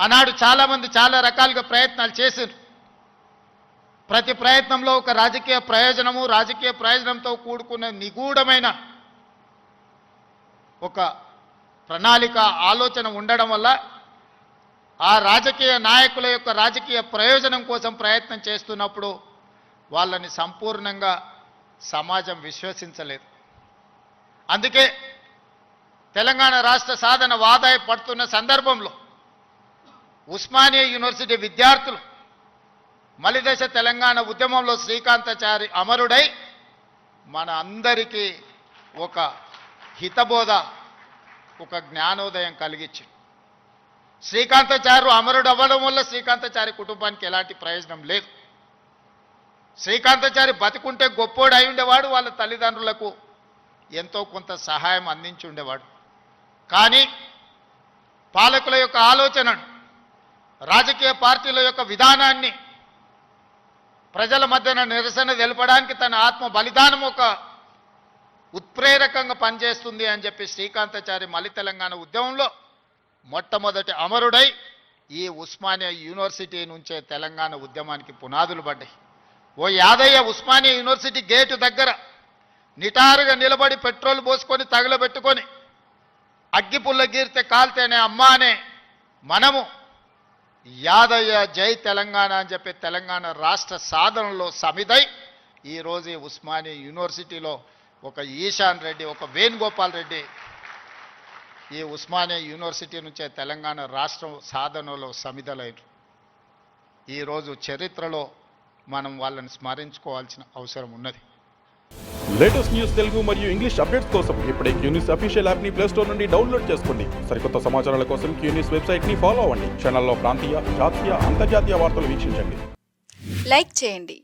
ఆనాడు చాలామంది చాలా రకాలుగా ప్రయత్నాలు చేశారు. ప్రతి ప్రయత్నంలో ఒక రాజకీయ ప్రయోజనంతో కూడుకున్న నిగూఢమైన ఒక ప్రణాళిక ఆలోచన ఉండడం వల్ల ఆ రాజకీయ నాయకుల యొక్క రాజకీయ ప్రయోజనం కోసం ప్రయత్నం చేస్తున్నప్పుడు వాళ్ళని సంపూర్ణంగా సమాజం విశ్వసించలేదు. అందుకే తెలంగాణ రాష్ట్ర సాధన వాదాయ పడుతున్న సందర్భంలో ఉస్మానియా యూనివర్సిటీ విద్యార్థులు మలిదశ తెలంగాణ ఉద్యమంలో శ్రీకాంతాచారి అమరుడై మన అందరికీ ఒక హితబోధ, ఒక జ్ఞానోదయం కలిగించి, శ్రీకాంతాచార్య అమరుడు అవ్వడం వల్ల శ్రీకాంతాచారి కుటుంబానికి ఎలాంటి ప్రయోజనం లేదు. శ్రీకాంతాచారి బతికుంటే గొప్పోడు అయి ఉండేవాడు, వాళ్ళ తల్లిదండ్రులకు ఎంతో కొంత సహాయం అందించి ఉండేవాడు. కానీ పాలకుల యొక్క ఆలోచనను, రాజకీయ పార్టీల యొక్క విధానాన్ని ప్రజల మధ్యన నిరసన తెలపడానికి తన ఆత్మ బలిదానం ఒక ఉత్ప్రేరకంగా పనిచేస్తుంది అని చెప్పి శ్రీకాంతాచారి మలి తెలంగాణ ఉద్యమంలో మొట్టమొదటి అమరుడై ఈ ఉస్మానియా యూనివర్సిటీ నుంచే తెలంగాణ ఉద్యమానికి పునాదులు పడ్డాయి. ఓ యాదయ్య ఉస్మానియా యూనివర్సిటీ గేటు దగ్గర నిటారుగా నిలబడి పెట్రోల్ పోసుకొని తగలబెట్టుకొని అగ్గిపుల్ల గీరితే కాల్తేనే అమ్మ అనే మనము యాదయ్య జై తెలంగాణ అని చెప్పి తెలంగాణ రాష్ట్ర సాధనలో సమిదై ఈరోజు ఈ ఉస్మానియా యూనివర్సిటీలో ఒక ఈశాన్ రెడ్డి, ఒక వేణుగోపాల్ రెడ్డి ఈ ఉస్మానియా యూనివర్సిటీ నుంచే తెలంగాణ రాష్ట్ర సాధనలో సమిదలైన ఈరోజు చరిత్రలో మనం వాళ్ళని స్మరించుకోవాల్సిన అవసరం ఉన్నది. లేటెస్ట్ న్యూస్ తెలుగు మరియు ఇంగ్లీష్ అప్డేట్స్ కోసం ఇప్పుడే క్యూన్యూస్ అఫీషియల్ యాప్ ని ప్లే స్టోర్ నుండి డౌన్లోడ్ చేసుకోండి. సరికొత్త సమాచారాల కోసం క్యూన్యూస్ వెబ్సైట్ ని ఫాలో అవ్వండి. ఛానల్లో ప్రాంతీయ, జాతీయ, అంతర్జాతీయ వార్తలు వీక్షించండి. లైక్ చేయండి.